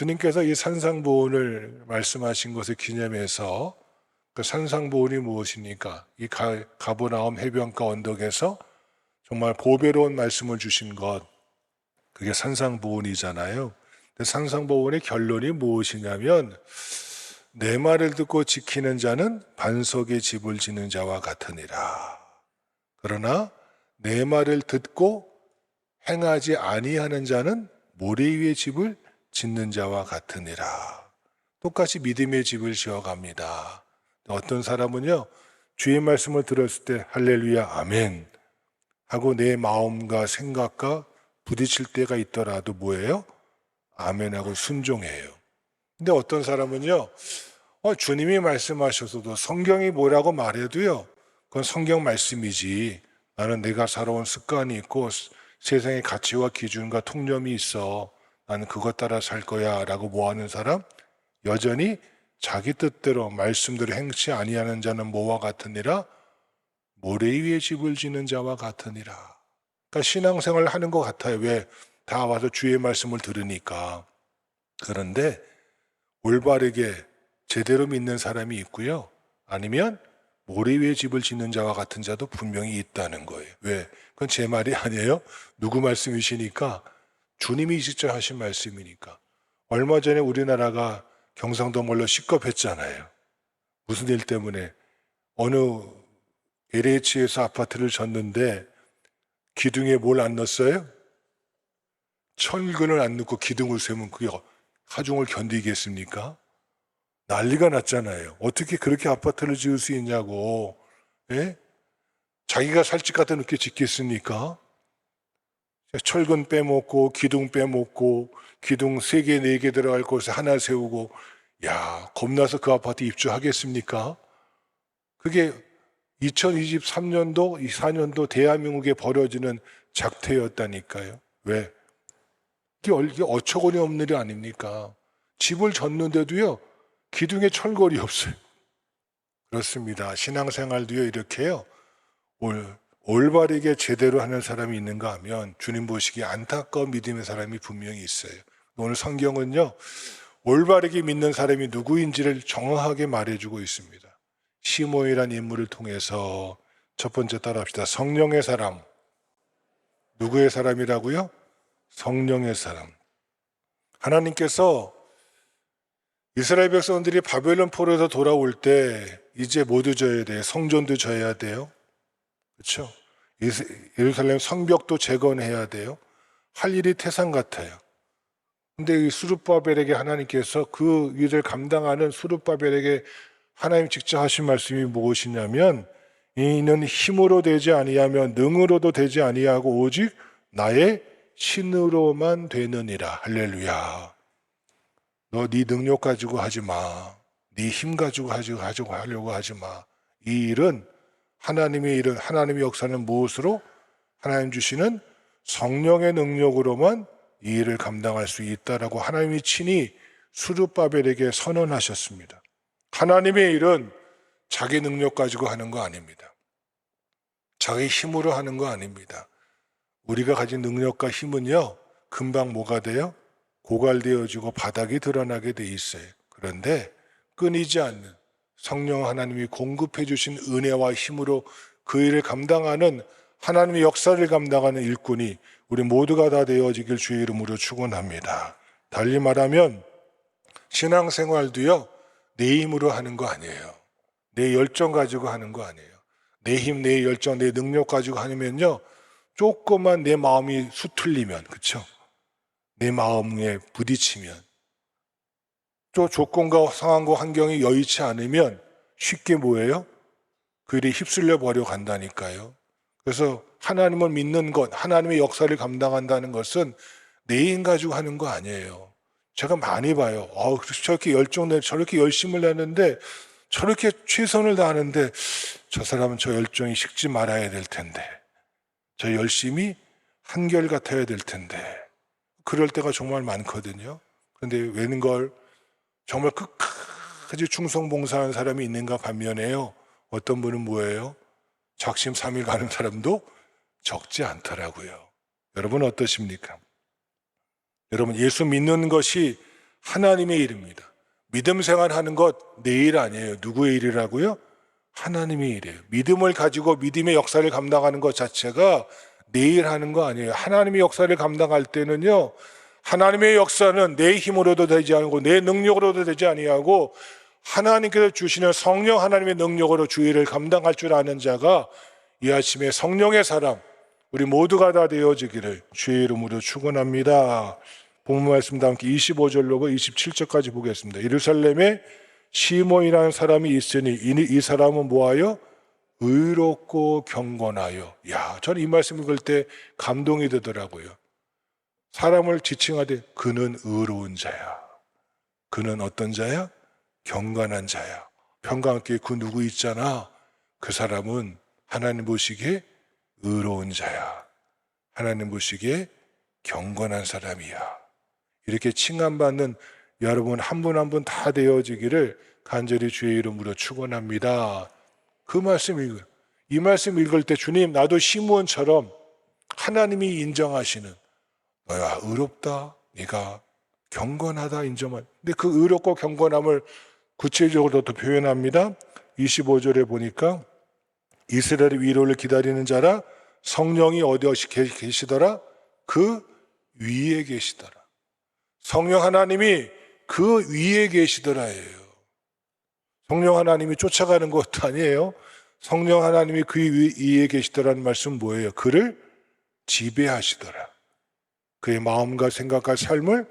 주님께서 이 산상보훈을 말씀하신 것을 기념해서 그 산상보훈이 무엇입니까? 이 가버나움 해변가 언덕에서 정말 보배로운 말씀을 주신 것, 그게 산상보훈이잖아요. 산상보훈의 결론이 무엇이냐면 내 말을 듣고 지키는 자는 반석의 집을 짓는 자와 같으니라. 그러나 내 말을 듣고 행하지 아니하는 자는 모래 위에 집을 짓는 자와 같으니라. 똑같이 믿음의 집을 지어갑니다. 어떤 사람은요, 주의 말씀을 들었을 때 할렐루야 아멘 하고 내 마음과 생각과 부딪힐 때가 있더라도 뭐예요? 아멘하고 순종해요. 근데 어떤 사람은요, 주님이 말씀하셔서도 성경이 뭐라고 말해도요, 그건 성경 말씀이지. 나는 내가 살아온 습관이 있고 세상의 가치와 기준과 통념이 있어. 나는 그것 따라 살 거야 라고 뭐하는 사람? 여전히 자기 뜻대로 말씀대로 행치 아니하는 자는 뭐와 같으니라? 모래 위에 집을 지는 자와 같으니라. 그러니까 신앙생활을 하는 것 같아요. 왜? 다 와서 주의 말씀을 들으니까. 그런데 올바르게 제대로 믿는 사람이 있고요. 아니면 모래 위에 집을 짓는 자와 같은 자도 분명히 있다는 거예요. 왜? 그건 제 말이 아니에요. 누구 말씀이시니까? 주님이 직접 하신 말씀이니까. 얼마 전에 우리나라가 경상도 몰로 시급했잖아요. 무슨 일 때문에? 어느 LH에서 아파트를 졌는데 기둥에 뭘 안 넣었어요? 철근을 안 넣고 기둥을 세우면 그게 하중을 견디겠습니까? 난리가 났잖아요. 어떻게 그렇게 아파트를 지을 수 있냐고. 예? 자기가 살 집 갖다 놓게 짓겠습니까? 철근 빼먹고 기둥 빼먹고 기둥 3개 4개 들어갈 곳에 하나 세우고, 야, 겁나서 그 아파트 입주하겠습니까? 그게 2023년도, 24년도 대한민국에 벌어지는 작태였다니까요. 왜? 이게 어처구니 없는 일이 아닙니까? 집을 졌는데도요, 기둥에 철골이 없어요. 그렇습니다. 신앙생활도요, 이렇게요, 올바르게 제대로 하는 사람이 있는가 하면 주님 보시기에 안타까운 믿음의 사람이 분명히 있어요. 오늘 성경은요, 올바르게 믿는 사람이 누구인지를 정확하게 말해주고 있습니다. 시몬이라는 인물을 통해서 첫 번째 따라합시다. 성령의 사람. 누구의 사람이라고요? 성령의 사람. 하나님께서 이스라엘 백성들이 바벨론 포로에서 돌아올 때 이제 모두 져야 돼요. 성전도 져야 돼요. 그렇죠? 예루살렘 성벽도 재건해야 돼요. 할 일이 태산 같아요. 근데 이 스룹바벨에게 하나님께서 그 일을 감당하는 스룹바벨에게 하나님 직접 하신 말씀이 무엇이냐면, 이는 힘으로 되지 아니하며 능으로도 되지 아니하고 오직 나의 신으로만 되느니라. 할렐루야. 너 네 능력 가지고 하지 마. 네 힘 가지고 하려고 하지 마. 이 일은 하나님의 일은, 하나님의 역사는 무엇으로? 하나님 주시는 성령의 능력으로만 이 일을 감당할 수 있다라고 하나님이 친히 스룹바벨에게 선언하셨습니다. 하나님의 일은 자기 능력 가지고 하는 거 아닙니다. 자기 힘으로 하는 거 아닙니다. 우리가 가진 능력과 힘은요, 금방 뭐가 돼요? 고갈되어지고 바닥이 드러나게 돼 있어요. 그런데 끊이지 않는 성령 하나님이 공급해 주신 은혜와 힘으로 그 일을 감당하는, 하나님의 역사를 감당하는 일꾼이 우리 모두가 다 되어지길 주의 이름으로 축원합니다. 달리 말하면 신앙생활도요, 내 힘으로 하는 거 아니에요. 내 열정 가지고 하는 거 아니에요. 내 힘, 내 열정, 내 능력 가지고 하면요, 조금만 내 마음이 수틀리면, 그렇죠? 내 마음에 부딪히면, 또 조건과 상황과 환경이 여의치 않으면 쉽게 뭐예요? 그 일이 휩쓸려 버려 간다니까요. 그래서 하나님을 믿는 것, 하나님의 역사를 감당한다는 것은 내 힘 가지고 하는 거 아니에요. 제가 많이 봐요. 저렇게 열정내, 저렇게 열심을 내는데, 저렇게 최선을 다하는데, 저 사람은 저 열정이 식지 말아야 될 텐데, 저 열심이 한결같아야 될 텐데, 그럴 때가 정말 많거든요. 그런데 웬걸 정말 끝까지 충성봉사하는 사람이 있는가 반면에요, 어떤 분은 뭐예요? 작심삼일 가는 사람도 적지 않더라고요. 여러분 어떠십니까? 여러분, 예수 믿는 것이 하나님의 일입니다. 믿음 생활하는 것 내 일 아니에요. 누구의 일이라고요? 하나님의 일이에요. 믿음을 가지고 믿음의 역사를 감당하는 것 자체가 내 일 하는 거 아니에요. 하나님의 역사를 감당할 때는요, 하나님의 역사는 내 힘으로도 되지 않고 내 능력으로도 되지 아니하고 하나님께서 주시는 성령 하나님의 능력으로 주 일을 감당할 줄 아는 자가 이 아침에 성령의 사람 우리 모두가 다 되어지기를 주의 이름으로 축원합니다. 본문 말씀과 함께 25절로 27절까지 보겠습니다. 예루살렘에 시몬이라는 사람이 있으니 이 사람은 뭐하여? 의롭고 경건하여. 저는 이 말씀 읽을 때 감동이 되더라고요. 사람을 지칭하되 그는 의로운 자야. 그는 어떤 자야? 경건한 자야. 평강교회 그 누구 있잖아. 그 사람은 하나님 보시기에 의로운 자야. 하나님 보시기에 경건한 사람이야. 이렇게 칭함받는 여러분 한 분 한 분 다 되어지기를 간절히 주의 이름으로 축원합니다. 그 말씀 읽어요. 이 말씀 읽을 때 주님 나도 시므온처럼 하나님이 인정하시는 너야 의롭다, 네가 경건하다 인정한. 근데 그 의롭고 경건함을 구체적으로 또 표현합니다. 25절에 보니까 이스라엘의 위로를 기다리는 자라 성령이 어디 계시더라? 그 위에 계시더라. 성령 하나님이 그 위에 계시더라예요. 성령 하나님이 쫓아가는 것도 아니에요. 성령 하나님이 그 위에 계시더라는 말씀은 뭐예요? 그를 지배하시더라. 그의 마음과 생각과 삶을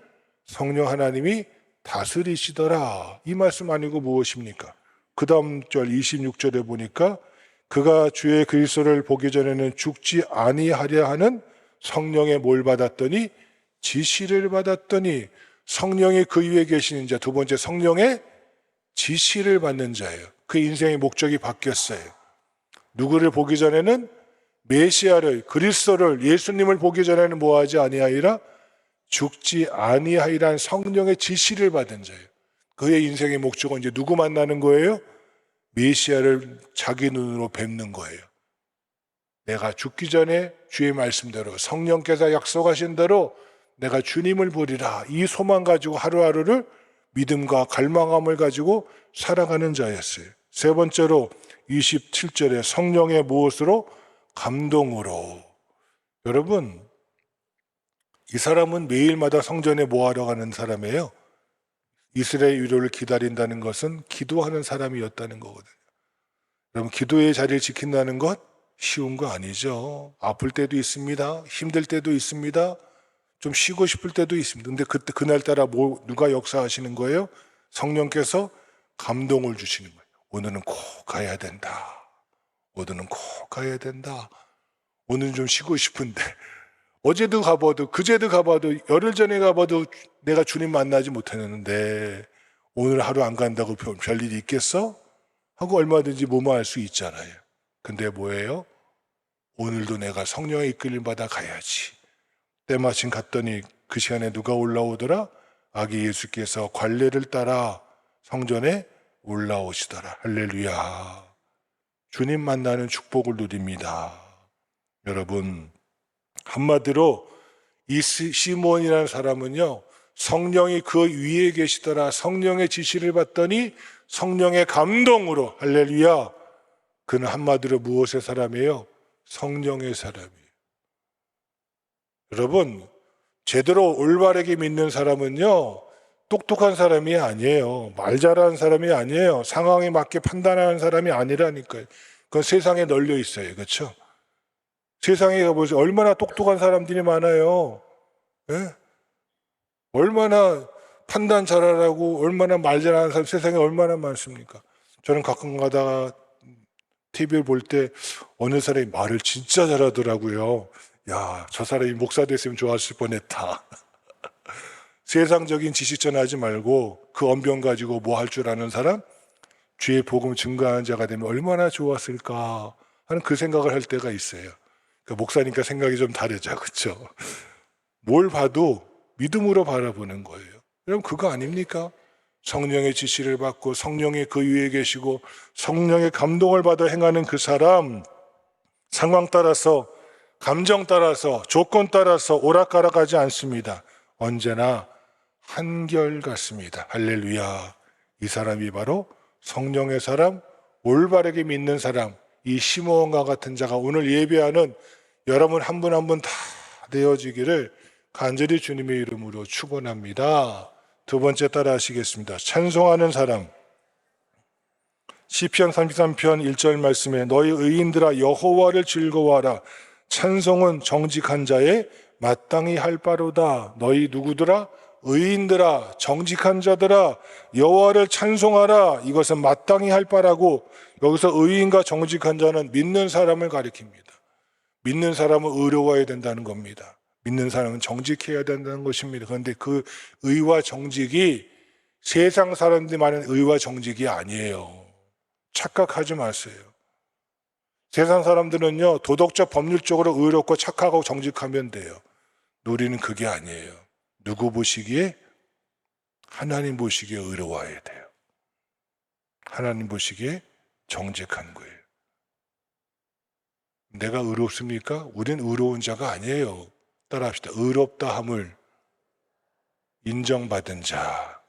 성령 하나님이 다스리시더라. 이 말씀 아니고 무엇입니까? 그 다음 절 26절에 보니까 그가 주의 그리스도를 보기 전에는 죽지 아니하려 하는 성령의 뭘 받았더니 지시를 받았더니 성령이 그 위에 계시는 자, 두 번째 성령의 지시를 받는 자예요. 그 인생의 목적이 바뀌었어요. 누구를 보기 전에는 메시아를, 그리스도를, 예수님을 보기 전에는 뭐하지 아니하리라? 죽지 아니하리라는 성령의 지시를 받은 자예요. 그의 인생의 목적은 이제 누구 만나는 거예요? 메시아를 자기 눈으로 뵙는 거예요. 내가 죽기 전에 주의 말씀대로 성령께서 약속하신 대로 내가 주님을 보리라. 이 소망 가지고 하루하루를 믿음과 갈망함을 가지고 살아가는 자였어요. 세 번째로 27절에 성령의 무엇으로? 감동으로. 여러분, 이 사람은 매일마다 성전에 뭐하러 가는 사람이에요? 이스라엘 위로를 기다린다는 것은 기도하는 사람이었다는 거거든요. 여러분, 기도의 자리를 지킨다는 것 쉬운 거 아니죠. 아플 때도 있습니다. 힘들 때도 있습니다. 좀 쉬고 싶을 때도 있습니다. 근데 그날따라 누가 역사하시는 거예요? 성령께서 감동을 주시는 거예요. 오늘은 꼭 가야 된다. 오늘은 꼭 가야 된다. 오늘은 좀 쉬고 싶은데 어제도 가봐도 그제도 가봐도 열흘 전에 가봐도 내가 주님 만나지 못했는데 오늘 하루 안 간다고 별일이 있겠어? 하고 얼마든지 무마할 수 있잖아요. 근데 뭐예요? 오늘도 내가 성령의 이끌림 받아 가야지. 때마침 갔더니 그 시간에 누가 올라오더라? 아기 예수께서 관례를 따라 성전에 올라오시더라. 할렐루야. 주님 만나는 축복을 누립니다. 여러분, 한마디로 이 시몬이라는 사람은요, 성령이 그 위에 계시더라. 성령의 지시를 받더니 성령의 감동으로, 할렐루야. 그는 한마디로 무엇의 사람이에요? 성령의 사람이에요. 여러분, 제대로 올바르게 믿는 사람은요, 똑똑한 사람이 아니에요. 말 잘하는 사람이 아니에요. 상황에 맞게 판단하는 사람이 아니라니까요. 그건 세상에 널려 있어요. 그렇죠? 세상에 가보세요. 얼마나 똑똑한 사람들이 많아요. 예? 얼마나 판단 잘하라고, 얼마나 말 잘하는 사람 세상에 얼마나 많습니까? 저는 가끔 가다가 TV를 볼 때 어느 사람이 말을 진짜 잘하더라고요. 야, 저 사람이 목사 됐으면 좋았을 뻔했다. 세상적인 지식 전하지 말고 그 언변 가지고 뭐 할 줄 아는 사람, 주의 복음 증거하는 자가 되면 얼마나 좋았을까 하는 그 생각을 할 때가 있어요. 그러니까 목사니까 생각이 좀 다르죠, 그렇죠? 뭘 봐도 믿음으로 바라보는 거예요. 여러분, 그거 아닙니까? 성령의 지시를 받고 성령이 그 위에 계시고 성령의 감동을 받아 행하는 그 사람, 상황 따라서, 감정 따라서, 조건 따라서 오락가락하지 않습니다. 언제나 한결같습니다. 할렐루야. 이 사람이 바로 성령의 사람, 올바르게 믿는 사람, 이 시므온과 같은 자가 오늘 예배하는 여러분 한 분 한 분 다 되어지기를 간절히 주님의 이름으로 축원합니다. 두 번째 따라 하시겠습니다. 찬송하는 사람. 시편 33편 1절 말씀에 너희 의인들아 여호와를 즐거워하라. 찬송은 정직한 자의 마땅히 할 바로다. 너희 누구더라? 의인들아, 정직한 자들아, 여호와를 찬송하라. 이것은 마땅히 할 바라고, 여기서 의인과 정직한 자는 믿는 사람을 가리킵니다. 믿는 사람은 의로워야 된다는 겁니다. 믿는 사람은 정직해야 된다는 것입니다. 그런데 그 의와 정직이 세상 사람들이 말하는 의와 정직이 아니에요. 착각하지 마세요. 세상 사람들은요, 도덕적 법률적으로 의롭고 착하고 정직하면 돼요. 우리는 그게 아니에요. 누구 보시기에? 하나님 보시기에 의로워야 돼요. 하나님 보시기에 정직한 거예요. 내가 의롭습니까? 우린 의로운 자가 아니에요. 따라합시다. 의롭다 함을 인정받은 자,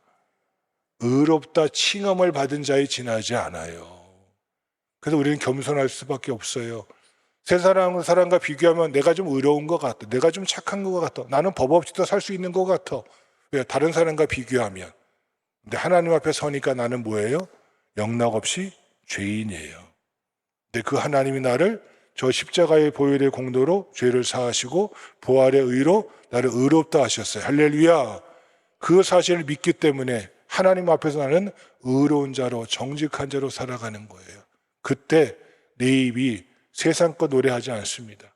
의롭다 칭함을 받은 자에 지나지 않아요. 그래서 우리는 겸손할 수밖에 없어요. 세 사람과 비교하면 내가 좀 의로운 것 같아. 내가 좀 착한 것 같아. 나는 법 없이도 살 수 있는 것 같아. 왜? 다른 사람과 비교하면. 근데 하나님 앞에 서니까 나는 뭐예요? 영락없이 죄인이에요. 근데 그 하나님이 나를 저 십자가의 보혈의 공로로 죄를 사하시고 부활의 의로 나를 의롭다 하셨어요. 할렐루야. 그 사실을 믿기 때문에 하나님 앞에서 나는 의로운 자로 정직한 자로 살아가는 거예요. 그때 내 입이 세상 것 노래하지 않습니다.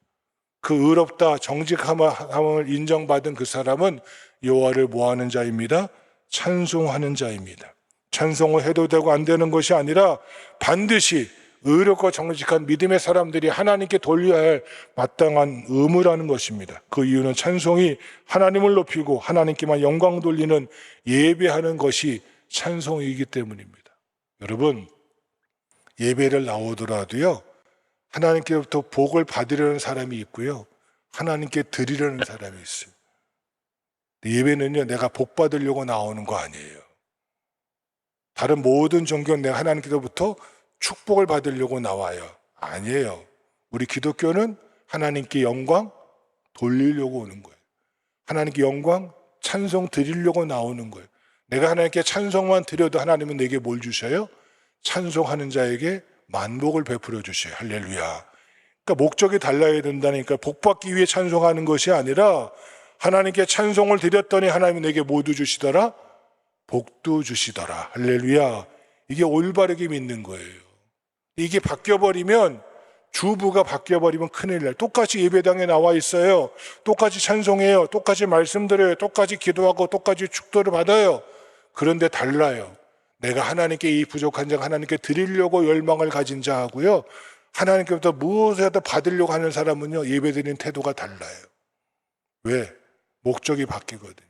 그 의롭다 정직함을 인정받은 그 사람은 여호와를 뭐하는 자입니다? 찬송하는 자입니다. 찬송을 해도 되고 안 되는 것이 아니라 반드시 의롭고 정직한 믿음의 사람들이 하나님께 돌려야 할 마땅한 의무라는 것입니다. 그 이유는 찬송이 하나님을 높이고 하나님께만 영광 돌리는 예배하는 것이 찬송이기 때문입니다. 여러분, 예배를 나오더라도요, 하나님께로부터 복을 받으려는 사람이 있고요, 하나님께 드리려는 사람이 있어요. 예배는요, 내가 복 받으려고 나오는 거 아니에요. 다른 모든 종교는 내가 하나님께로부터 축복을 받으려고 나와요. 아니에요. 우리 기독교는 하나님께 영광 돌리려고 오는 거예요. 하나님께 영광, 찬송 드리려고 나오는 거예요. 내가 하나님께 찬송만 드려도 하나님은 내게 뭘 주셔요? 찬송하는 자에게 만복을 베풀어 주셔요. 할렐루야. 그러니까 목적이 달라야 된다니까. 복받기 위해 찬송하는 것이 아니라 하나님께 찬송을 드렸더니 하나님이 내게 모두 주시더라? 복도 주시더라. 할렐루야. 이게 올바르게 믿는 거예요. 이게 바뀌어버리면, 주부가 바뀌어버리면 큰일 나요. 똑같이 예배당에 나와 있어요. 똑같이 찬송해요. 똑같이 말씀드려요. 똑같이 기도하고 똑같이 축도를 받아요. 그런데 달라요. 내가 하나님께 이 부족한 자가 하나님께 드리려고 열망을 가진 자하고요, 하나님께부터 무엇이라도 받으려고 하는 사람은요, 예배드리는 태도가 달라요. 왜? 목적이 바뀌거든요.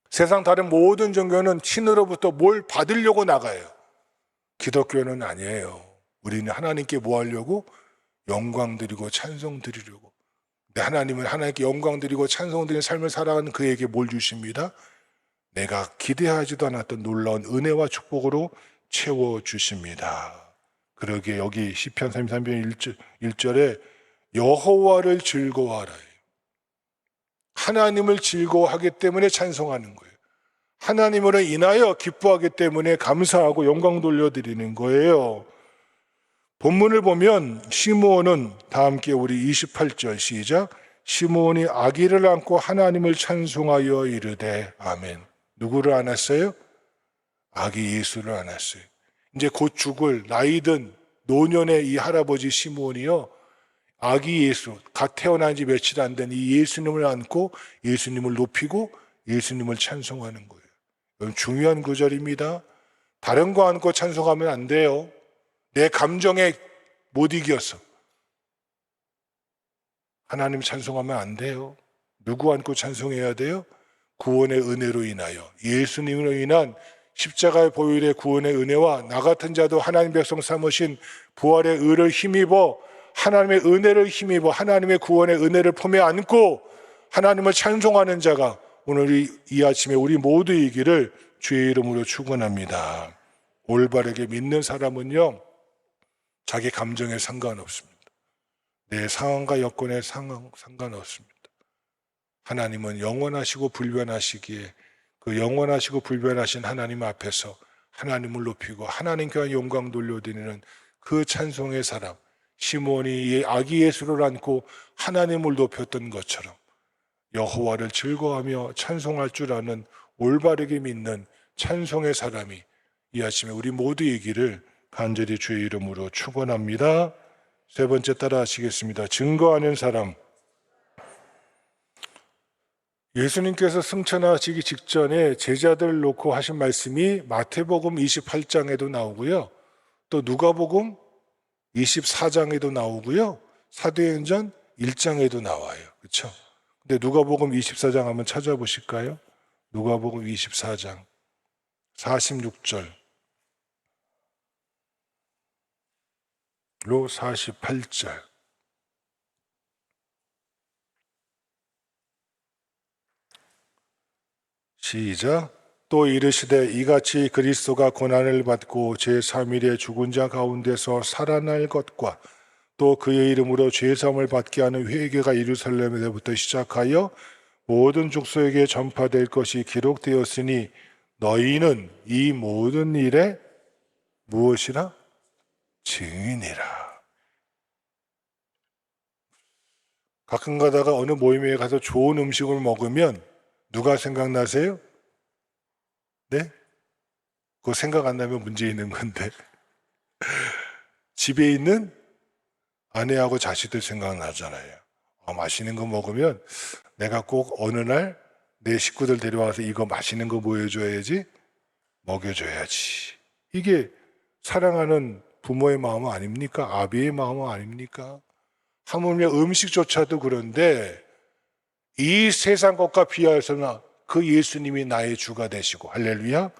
세상 다른 모든 종교는 신으로부터 뭘 받으려고 나가요. 기독교는 아니에요. 우리는 하나님께 뭐 하려고? 영광 드리고 찬송 드리려고. 근데 하나님은 하나님께 영광 드리고 찬송 드리는 삶을 살아가는 그에게 뭘 주십니다? 내가 기대하지도 않았던 놀라운 은혜와 축복으로 채워주십니다. 그러기에 여기 시편 33편 1절에 여호와를 즐거워하라. 하나님을 즐거워하기 때문에 찬송하는 거예요. 하나님으로 인하여 기뻐하기 때문에 감사하고 영광 돌려드리는 거예요. 본문을 보면 시므온은, 다 함께 우리 28절 시작. 시므온이 아기를 안고 하나님을 찬송하여 이르되 아멘. 누구를 안았어요? 아기 예수를 안았어요. 이제 곧 죽을 나이든 노년의 이 할아버지 시므온이요, 아기 예수, 갓 태어난 지 며칠 안 된 이 예수님을 안고 예수님을 높이고 예수님을 찬송하는 거예요. 이건 중요한 구절입니다. 다른 거 안고 찬송하면 안 돼요. 내 감정에 못 이겨서 하나님 찬송하면 안 돼요. 누구 안고 찬송해야 돼요? 구원의 은혜로 인하여, 예수님으로 인한 십자가의 보혈의 구원의 은혜와 나 같은 자도 하나님 백성 삼으신 부활의 의를 힘입어 하나님의 은혜를 힘입어 하나님의 구원의 은혜를 품에 안고 하나님을 찬송하는 자가 오늘 이 아침에 우리 모두이기를 주의 이름으로 축원합니다. 올바르게 믿는 사람은요, 자기 감정에 상관없습니다. 내 상황과 여건에 상관없습니다. 하나님은 영원하시고 불변하시기에 그 영원하시고 불변하신 하나님 앞에서 하나님을 높이고 하나님께 영광 돌려드리는 그 찬송의 사람, 시몬이 아기 예수를 안고 하나님을 높였던 것처럼 여호와를 즐거워하며 찬송할 줄 아는 올바르게 믿는 찬송의 사람이 이 아침에 우리 모두이기를 간절히 주의 이름으로 축원합니다. 세 번째 따라 하시겠습니다. 증거하는 사람. 예수님께서 승천하시기 직전에 제자들을 놓고 하신 말씀이 마태복음 28장에도 나오고요. 또 누가복음 24장에도 나오고요. 사도행전 1장에도 나와요. 그렇죠? 근데 누가복음 24장 한번 찾아보실까요? 누가복음 24장 46절로 48절. 시작. 또 이르시되 이같이 그리스도가 고난을 받고 제3일에 죽은 자 가운데서 살아날 것과 또 그의 이름으로 죄사함을 받게 하는 회개가 예루살렘에서부터 시작하여 모든 족속에게 전파될 것이 기록되었으니 너희는 이 모든 일에 무엇이라? 증인이라. 가끔 가다가 어느 모임에 가서 좋은 음식을 먹으면 누가 생각나세요? 네? 그거 생각 안 나면 문제 있는 건데. 집에 있는 아내하고 자식들 생각나잖아요. 맛있는 거 먹으면 내가 꼭 어느 날 내 식구들 데려와서 이거 맛있는 거 보여줘야지, 먹여줘야지. 이게 사랑하는 부모의 마음 아닙니까? 아비의 마음 아닙니까? 하물며 음식조차도 그런데 이 세상 것과 비하여서나 그 예수님이 나의 주가 되시고 할렐루야,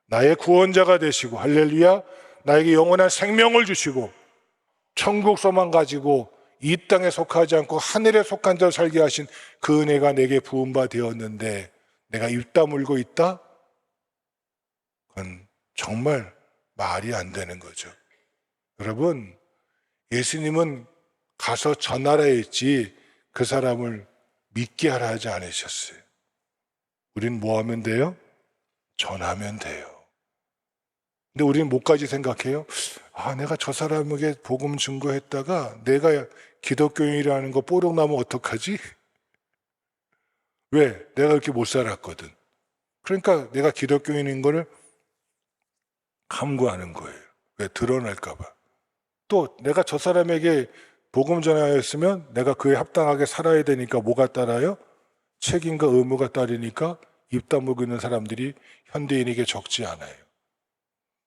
나의 구원자가 되시고 할렐루야, 나에게 영원한 생명을 주시고 천국 소망 가지고 이 땅에 속하지 않고 하늘에 속한 자로 살게 하신 그 은혜가 내게 부은 바 되었는데 내가 입 다물고 있다? 그건 정말 말이 안 되는 거죠. 여러분, 예수님은 가서 전하라 했지 그 사람을 믿게 하라 하지 않으셨어요. 우린 뭐 하면 돼요? 전하면 돼요. 근데 우리는 뭐까지 생각해요? 내가 저 사람에게 복음 증거했다가 내가 기독교인이라는 거 뽀록 나면 어떡하지? 왜? 내가 그렇게 못 살았거든. 그러니까 내가 기독교인인 거를 함구하는 거예요. 왜? 드러날까 봐. 또 내가 저 사람에게 복음 전하였으면 내가 그에 합당하게 살아야 되니까 뭐가 따라요? 책임과 의무가 따르니까 입 다물고 있는 사람들이 현대인에게 적지 않아요.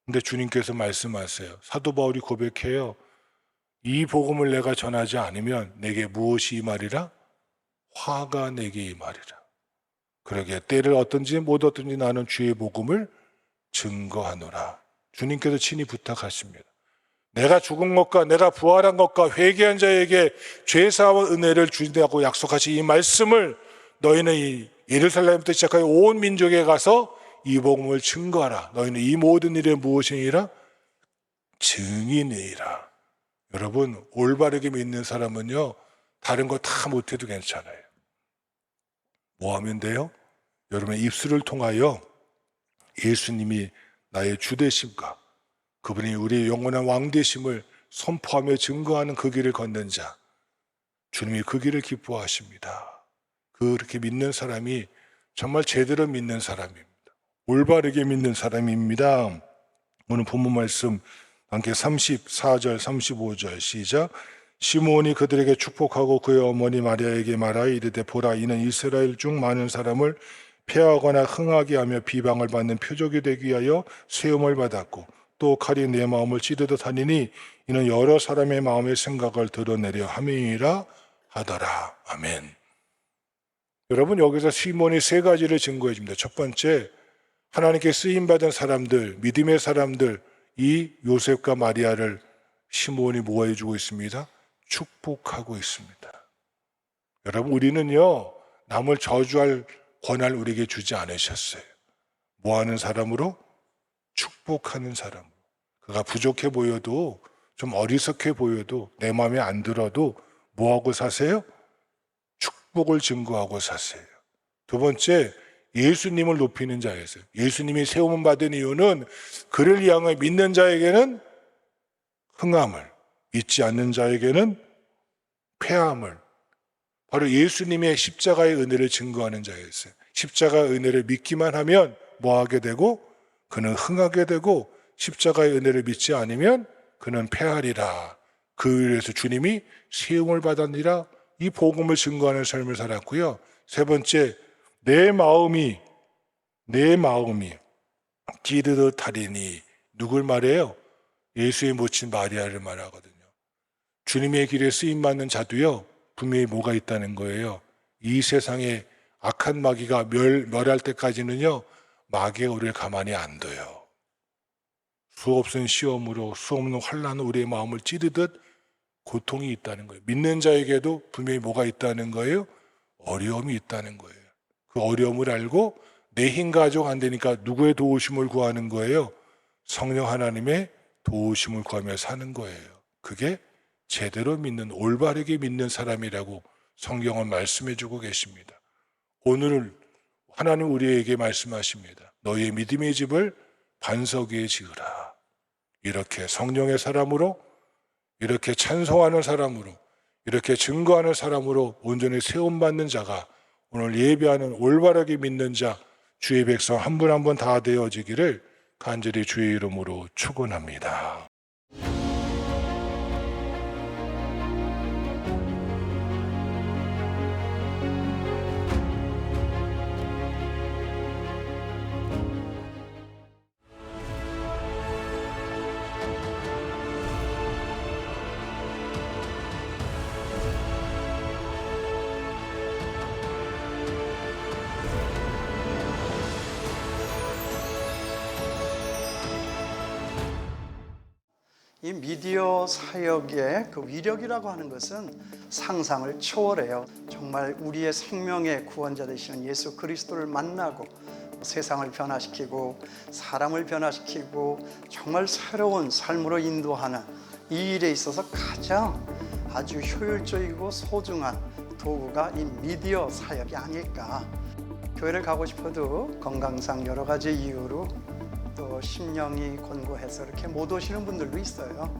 근데 주님께서 말씀하세요. 사도 바울이 고백해요. 이 복음을 내가 전하지 않으면 내게 무엇이 임하리라? 화가 내게 임하리라. 그러게 때를 얻든지 못 얻든지 나는 주의 복음을 증거하노라. 주님께서 친히 부탁하십니다. 내가 죽은 것과 내가 부활한 것과 회개한 자에게 죄사와 은혜를 주신다고 약속하신 이 말씀을 너희는 이 예루살렘부터 시작하여 온 민족에 가서 이 복음을 증거하라. 너희는 이 모든 일에 무엇이니라? 증인이라. 여러분, 올바르게 믿는 사람은요, 다른 거 다 못해도 괜찮아요. 뭐 하면 돼요? 여러분의 입술을 통하여 예수님이 나의 주 되심과 그분이 우리의 영원한 왕 되심을 선포하며 증거하는 그 길을 걷는 자, 주님이 그 길을 기뻐하십니다. 그렇게 믿는 사람이 정말 제대로 믿는 사람입니다. 올바르게 믿는 사람입니다. 오늘 본문 말씀 함께 34절 35절 시작. 시몬이 그들에게 축복하고 그의 어머니 마리아에게 말하여 이르되 보라, 이는 이스라엘 중 많은 사람을 폐하거나 흥하게 하며 비방을 받는 표적이 되기 위하여 세움을 받았고 또 칼이 내 마음을 찌르듯 하니니 이는 여러 사람의 마음의 생각을 드러내려 함이니라 하더라. 아멘. 여러분, 여기서 시몬이 세 가지를 증거해 줍니다. 첫 번째, 하나님께 쓰임받은 사람들, 믿음의 사람들, 이 요셉과 마리아를 시몬이 뭐 해주고 있습니다? 축복하고 있습니다. 여러분, 우리는요, 남을 저주할 권한을 우리에게 주지 않으셨어요. 뭐 하는 사람으로? 축복하는 사람으로. 그가 부족해 보여도, 좀 어리석해 보여도, 내 마음에 안 들어도 뭐 하고 사세요? 축복을 증거하고 사세요. 두 번째, 예수님을 높이는 자였어요. 예수님이 세움을 받은 이유는 그를 향해 믿는 자에게는 흥함을, 믿지 않는 자에게는 패함을, 바로 예수님의 십자가의 은혜를 증거하는 자였어요. 십자가의 은혜를 믿기만 하면 뭐 하게 되고? 그는 흥하게 되고, 십자가의 은혜를 믿지 않으면 그는 패하리라. 그 일에서 주님이 세움을 받았느니라. 이 복음을 증거하는 삶을 살았고요. 세 번째, 내 마음이 기르듯하리니. 누굴 말해요? 예수의 모친 마리아를 말하거든요. 주님의 길에 쓰임받는 자도요, 분명히 뭐가 있다는 거예요. 이 세상에 악한 마귀가 멸할 때까지는요, 마귀가 우리를 가만히 안 둬요. 수없는 시험으로, 수없는 환난으로 우리의 마음을 찌르듯 고통이 있다는 거예요. 믿는 자에게도 분명히 뭐가 있다는 거예요? 어려움이 있다는 거예요. 그 어려움을 알고 내 힘 가지고 안 되니까 누구의 도우심을 구하는 거예요? 성령 하나님의 도우심을 구하며 사는 거예요. 그게 제대로 믿는, 올바르게 믿는 사람이라고 성경은 말씀해 주고 계십니다. 오늘 하나님 우리에게 말씀하십니다. 너희의 믿음의 집을 반석 위에 지으라. 이렇게 성령의 사람으로, 이렇게 찬송하는 사람으로, 이렇게 증거하는 사람으로 온전히 세움받는 자가 오늘 예배하는 올바르게 믿는 자, 주의 백성 한 분 한 분 다 되어지기를 간절히 주의 이름으로 축원합니다. 이 미디어 사역의 그 위력이라고 하는 것은 상상을 초월해요. 정말 우리의 생명의 구원자 되시는 예수 그리스도를 만나고 세상을 변화시키고 사람을 변화시키고 정말 새로운 삶으로 인도하는 이 일에 있어서 가장 아주 효율적이고 소중한 도구가 이 미디어 사역이 아닐까. 교회를 가고 싶어도 건강상 여러 가지 이유로 또 심령이 곤고해서 이렇게 못 오시는 분들도 있어요.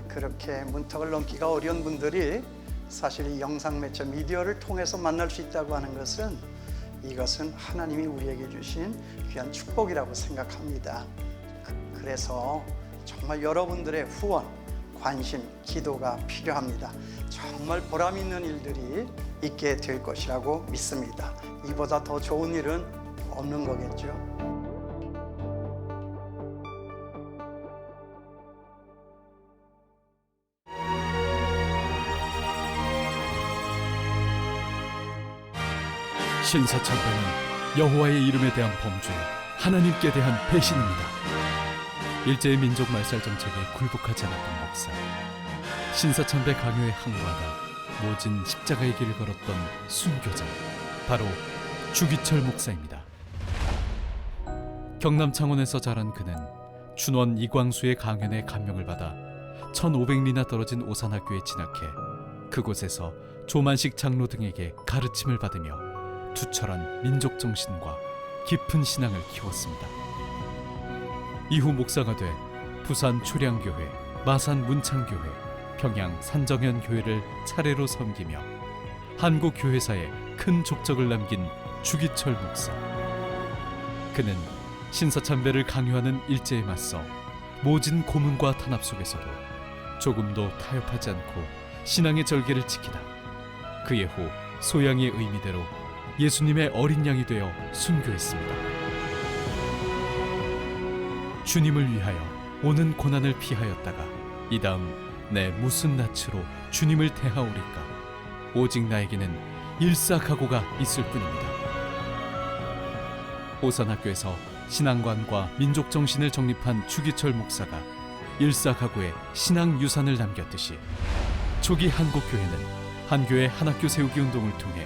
그렇게 문턱을 넘기가 어려운 분들이 사실 이 영상 매체 미디어를 통해서 만날 수 있다고 하는 것은, 이것은 하나님이 우리에게 주신 귀한 축복이라고 생각합니다. 그래서 정말 여러분들의 후원, 관심, 기도가 필요합니다. 정말 보람 있는 일들이 있게 될 것이라고 믿습니다. 이보다 더 좋은 일은 없는 거겠죠. 신사참배는 여호와의 이름에 대한 범죄, 하나님께 대한 배신입니다. 일제의 민족 말살 정책에 굴복하지 않았던 목사, 신사참배 강요에 항거하다 모진 십자가의 길을 걸었던 순교자, 바로 주기철 목사입니다. 경남 창원에서 자란 그는 춘원 이광수의 강연에 감명을 받아 1500리나 떨어진 오산학교에 진학해 그곳에서 조만식 장로 등에게 가르침을 받으며 투철한 민족 정신과 깊은 신앙을 키웠습니다. 이후 목사가 돼 부산 초량교회, 마산 문창교회, 평양 산정현교회를 차례로 섬기며 한국 교회사에 큰 족적을 남긴 주기철 목사. 그는 신사참배를 강요하는 일제에 맞서 모진 고문과 탄압 속에서도 조금도 타협하지 않고 신앙의 절개를 지키다 그의 후 소양의 의미대로 예수님의 어린 양이 되어 순교했습니다. 주님을 위하여 오는 고난을 피하였다가 이 다음 내 무슨 낯으로 주님을 대하오리까. 오직 나에게는 일사각오가 있을 뿐입니다. 오산학교에서 신앙관과 민족정신을 정립한 주기철 목사가 일사각오의 신앙유산을 남겼듯이 초기 한국교회는 한교회 한학교 세우기 운동을 통해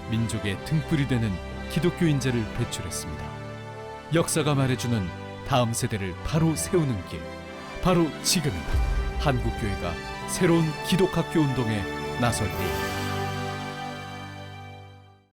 민족의 등불이 되는 기독교 인재를 배출했습니다. 역사가 말해주는 다음 세대를 바로 세우는 길, 바로 지금이 한국교회가 새로운 기독학교 운동에 나설 때입니다.